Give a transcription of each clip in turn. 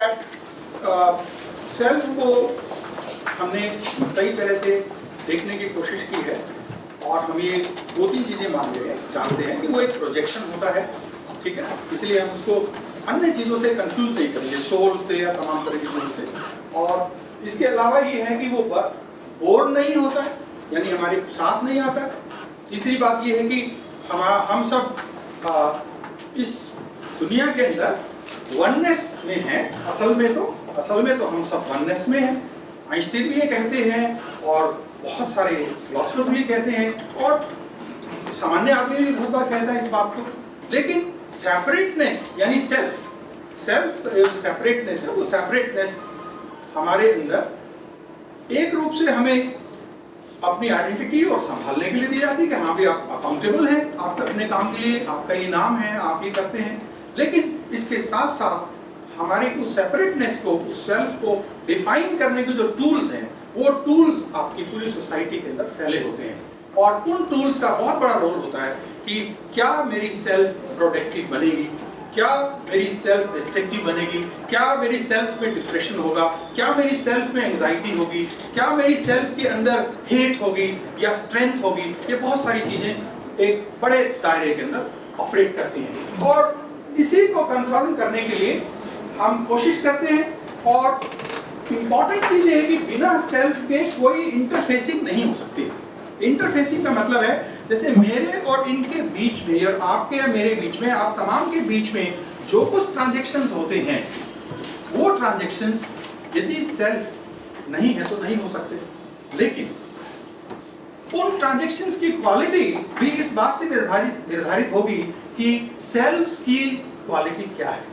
Self को हमने कई तरह से देखने की कोशिश की है और हम ये दो तीन चीज़ें जानते हैं कि वो एक प्रोजेक्शन होता है, ठीक है ना। इसलिए हम उसको अन्य चीज़ों से कंफ्यूज नहीं करेंगे, सोल से या तमाम तरह की चीज़ों से। और इसके अलावा ये है कि वो बोर नहीं होता है, यानी हमारे साथ नहीं आता है। तीसरी बात ये है कि हम सब इस दुनिया के अंदर वननेस में हैं। असल में तो हम सब वननेस में हैं। आइंस्टीन भी ये कहते हैं और बहुत सारे फिलोसफर भी कहते हैं और सामान्य आदमी भी बहुत बार कहता है इस बात को। लेकिन सेपरेटनेस यानी सेल्फ सेपरेटनेस है, वो सेपरेटनेस हमारे अंदर एक रूप से हमें अपनी आइडेंटिटी और संभालने के लिए दी जाती है कि हाँ भी आप अकाउंटेबल हैं आप अपने काम के लिए, आपका ये नाम है, आप ये करते हैं। लेकिन इसके साथ साथ हमारी उस सेपरेटनेस को, उस सेल्फ को डिफाइन करने के जो टूल्स हैं, वो टूल्स आपकी पूरी सोसाइटी के अंदर फैले होते हैं। और उन टूल्स का बहुत बड़ा रोल होता है कि क्या मेरी सेल्फ प्रोडक्टिव बनेगी, क्या मेरी सेल्फ डिस्ट्रक्टिव बनेगी, क्या मेरी सेल्फ में डिप्रेशन होगा, क्या मेरी सेल्फ में एंजाइटी होगी, क्या मेरी सेल्फ के अंदर हेट होगी या स्ट्रेंथ होगी। ये बहुत सारी चीज़ें एक बड़े दायरे के अंदर ऑपरेट करती हैं और इसी को कंफर्म करने के लिए हम कोशिश करते हैं। और इम्पॉर्टेंट चीज़ ये है कि बिना सेल्फ के कोई इंटरफेसिंग नहीं हो सकती। इंटरफेसिंग का मतलब है जैसे मेरे और इनके बीच में और आपके या मेरे बीच में, आप तमाम के बीच में जो कुछ ट्रांजैक्शंस होते हैं, वो ट्रांजैक्शंस यदि सेल्फ नहीं है तो नहीं हो सकते। लेकिन उन ट्रांजैक्शंस की क्वालिटी भी इस बात से निर्धारित होगी कि सेल्फ की क्वालिटी क्या है।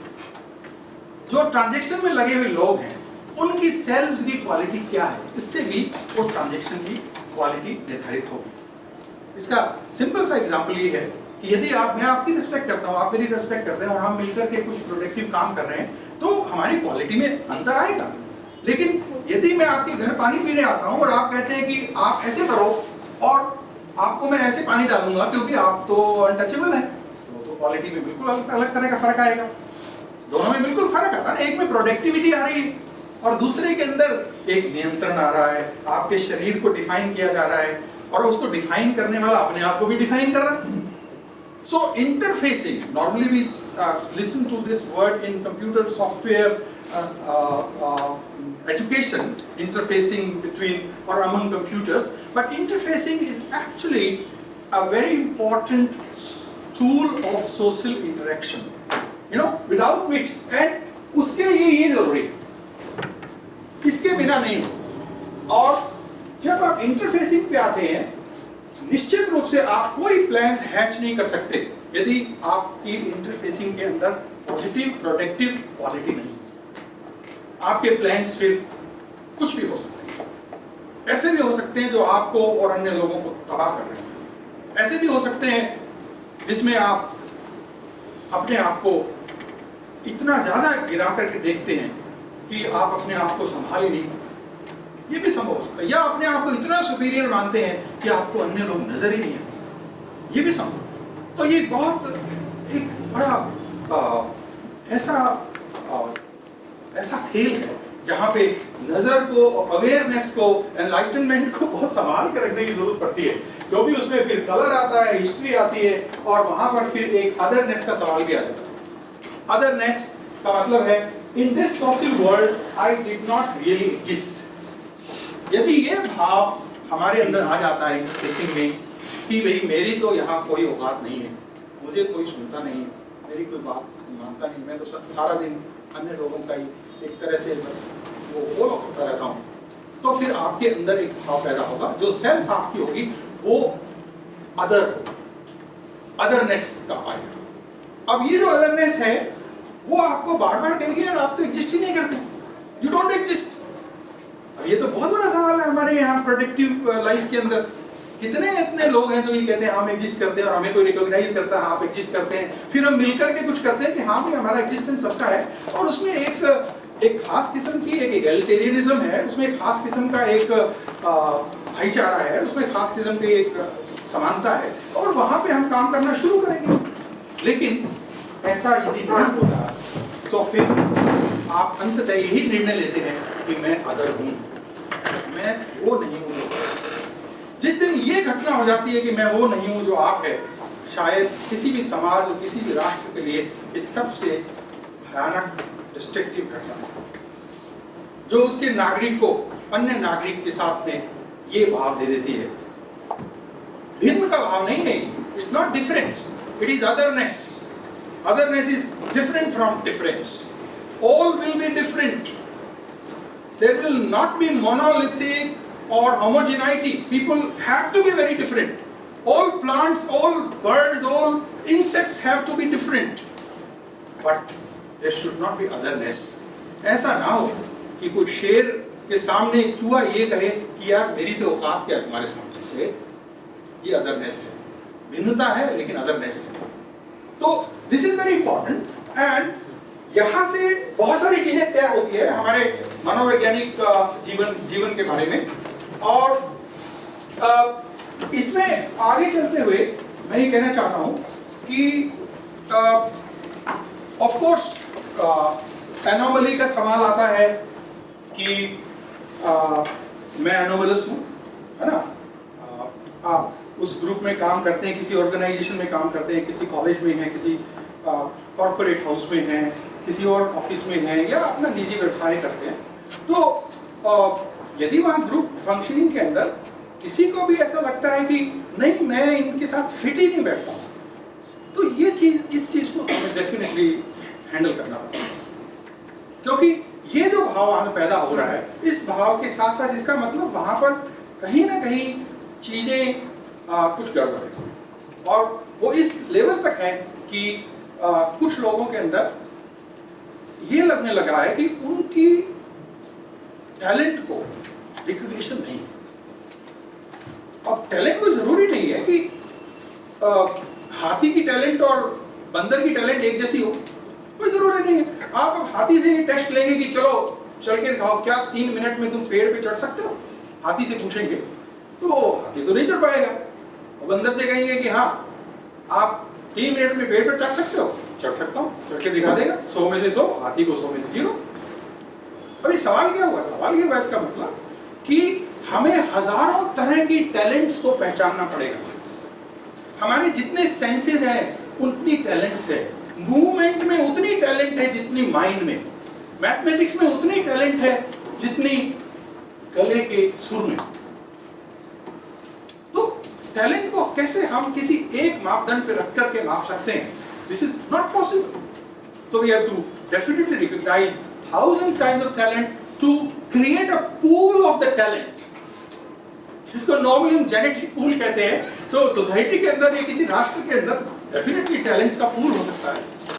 जो ट्रांजैक्शन में लगे हुए लोग हैं उनकी सेल्फ की क्वालिटी क्या है, इससे भी वो ट्रांजैक्शन की क्वालिटी निर्धारित होगी। इसका सिंपल सा एग्जांपल ये है कि यदि मैं आपकी रिस्पेक्ट करता हूँ, आप मेरी रिस्पेक्ट करते हैं और हम मिलकर के कुछ प्रोडक्टिव काम कर रहे हैं तो हमारी क्वालिटी में अंतर आएगा। लेकिन यदि मैं आपके घर पानी पीने आता हूँ और आप कहते हैं कि आप ऐसे करो और आपको मैं ऐसे पानी डालूंगा क्योंकि आप तो अनटचेबल हैं, तो क्वालिटी में बिल्कुल अलग तरह का फर्क आएगा। दोनों में बिल्कुल फर्क आता है। एक में प्रोडक्टिविटी आ रही है और दूसरे के अंदर एक नियंत्रण आ रहा है, आपके शरीर को डिफाइन किया जा रहा है और उसको डिफाइन करने वाला अपने आप को भी डिफाइन कर रहा है। So interfacing, normally we listen to this word in computer software education, interfacing between or among computers, but interfacing is actually a very important tool of social interaction, you know, without which, and उसके लिए ये जरूरी, इसके बिना नहीं हो। और जब आप इंटरफेसिंग पे आते हैं, निश्चित रूप से आप कोई प्लान्स हैच नहीं कर सकते यदि आपकी इंटरफेसिंग के अंदर पॉजिटिव प्रोडक्टिव क्वालिटी नहीं। आपके प्लान्स फिर कुछ भी हो सकते हैं, ऐसे भी हो सकते हैं जो आपको और अन्य लोगों को तबाह कर रहे हैं, ऐसे भी हो सकते हैं जिसमें आप अपने आप को इतना ज्यादा गिरा करके देखते हैं कि आप अपने आप को संभाल ही नहीं पाते। ये भी संभव हो सकता है। या अपने आप को इतना सुपीरियर मानते हैं कि आपको अन्य लोग नजर ही नहीं आते, ये भी संभव। तो ये बहुत एक बड़ा ऐसा खेल है जहाँ पे नजर को, अवेयरनेस को, एनलाइटनमेंट को बहुत संभाल कर रखने की जरूरत पड़ती है, क्योंकि उसमें फिर कलर आता है, हिस्ट्री आती है और वहां पर फिर एक अदरनेस का सवाल भी आ जाता है। अदरनेस का मतलब है in this social world I did not really exist. यदि ये भाव हमारे अंदर आ जाता है इंटरफेसिंग में कि भाई मेरी तो यहाँ कोई औकात नहीं है, मुझे कोई सुनता नहीं है, मेरी कोई बात मानता नहीं, मैं तो सारा दिन अन्य लोगों का ही एक तरह से बस वो फॉलो करता रहता हूँ, तो फिर आपके अंदर एक भाव पैदा होगा। जो सेल्फ आपकी होगी वो अदरनेस का आएगा। अब ये जो अदरनेस है वो आपको बार बार कहेगी यार आप तो एग्जिस्ट ही नहीं करते, यू डोंट एग्जिस्ट। अब ये तो बहुत बड़ा सवाल है हमारे यहाँ प्रोडक्टिव लाइफ के अंदर। कितने इतने लोग हैं जो ये कहते हैं हम एग्जिस्ट करते हैं और हमें कोई रिकॉग्नाइज करता है, आप एग्जिस्ट करते हैं, फिर हम मिलकर के कुछ करते हैं कि हाँ भाई हमारा एग्जिस्टेंस सबका है। और उसमें एक खास किस्म की एक एगैलिटेरियनिज्म है, उसमें एक खास किस्म का एक भाईचारा है, उसमें खास किस्म की एक समानता है और वहां पे हम काम करना शुरू करेंगे। लेकिन ऐसा यदि नहीं होता तो फिर आप अंततः यही निर्णय लेते हैं कि मैं अदर हूं, मैं वो नहीं हूं। जिस दिन ये घटना हो जाती है कि मैं वो नहीं हूं जो आप है, शायद किसी भी समाज और किसी भी राष्ट्र के लिए इस सबसे भयानक डिस्ट्रक्टिव घटना है, जो उसके नागरिक को अन्य नागरिक के साथ में ये भाव दे देती है। भिन्न का भाव नहीं है, it's not difference, it is otherness. Otherness is different from difference. All will be different. There will not be monolithic or homogeneity. People have to be very different. All plants, all birds, all insects have to be different. But there should not be otherness. ऐसा ना हो कि कोई शेर के सामने एक चूहा ये कहे कि यार मेरी तो औकात क्या तुम्हारे सामने से। ये अदरनेस है, भिन्नता है लेकिन अदरनेस है। तो this is very important and यहाँ से बहुत सारी चीजें तय होती है हमारे मनोवैज्ञानिक जीवन के बारे में। और इसमें आगे चलते हुए मैं ये कहना चाहता हूँ कि ऑफ कोर्स एनोमली का सवाल आता है कि मैं एनोमलस हूँ, है ना। आप उस ग्रुप में काम करते हैं, किसी ऑर्गेनाइजेशन में काम करते हैं, किसी कॉलेज में हैं, किसी कॉर्पोरेट हाउस में हैं, किसी और ऑफिस में हैं या अपना निजी व्यवसाय करते हैं। तो यदि वहाँ ग्रुप फंक्शनिंग के अंदर किसी को भी ऐसा लगता है कि नहीं मैं इनके साथ फिट ही नहीं बैठता, तो ये चीज़, इस चीज़ को हमें डेफिनेटली हैंडल करना पड़ता है, क्योंकि ये जो भाव वहाँ पैदा हो रहा है, इस भाव के साथ साथ इसका मतलब वहाँ पर कहीं ना कहीं चीज़ें कुछ गड़बड़ है। और वो इस लेवल तक है कि कुछ लोगों के अंदर ये लगने लगा है कि उनकी टैलेंट को रिकॉग्निशन नहीं है। अब टैलेंट को जरूरी नहीं है कि हाथी की टैलेंट और बंदर की टैलेंट एक जैसी हो, कोई जरूरी नहीं है। आप अब हाथी से ये टेस्ट लेंगे कि चलो चल के दिखाओ, क्या 3 मिनट में तुम पेड़ पे चढ़ सकते हो? हाथी से पूछेंगे तो हाथी तो नहीं चढ़ पाएगा। और बंदर से कहेंगे कि हाँ आप 3 मिनट में पेड़ पर चढ़ सकते हो, चढ़ सकता हूँ, चढ़ के दिखा देगा। 100 में से 100, हाथी को 100 में से 0। अभी सवाल क्या हुआ? सवाल ये हुआ इसका मतलब कि हमें हजारों तरह की टैलेंट्स को पहचानना पड़ेगा। हमारे जितने सेंसेस हैं उतनी टैलेंट्स है, मूवमेंट में उतनी टैलेंट है जितनी माइंड में, मैथमेटिक्स में उतनी टैलेंट है जितनी गले के सुर में। तो टैलेंट को कैसे हम किसी एक मापदंड पे रख करके माप सकते हैं? This is not possible. So we have to definitely recognize thousands kinds of talent to create a pool of the talent, जिसको नॉर्मली हम जेनेटिक पूल कहते हैं। तो सोसाइटी के अंदर या किसी राष्ट्र के अंदर डेफिनेटली टैलेंट्स का पूल हो सकता है।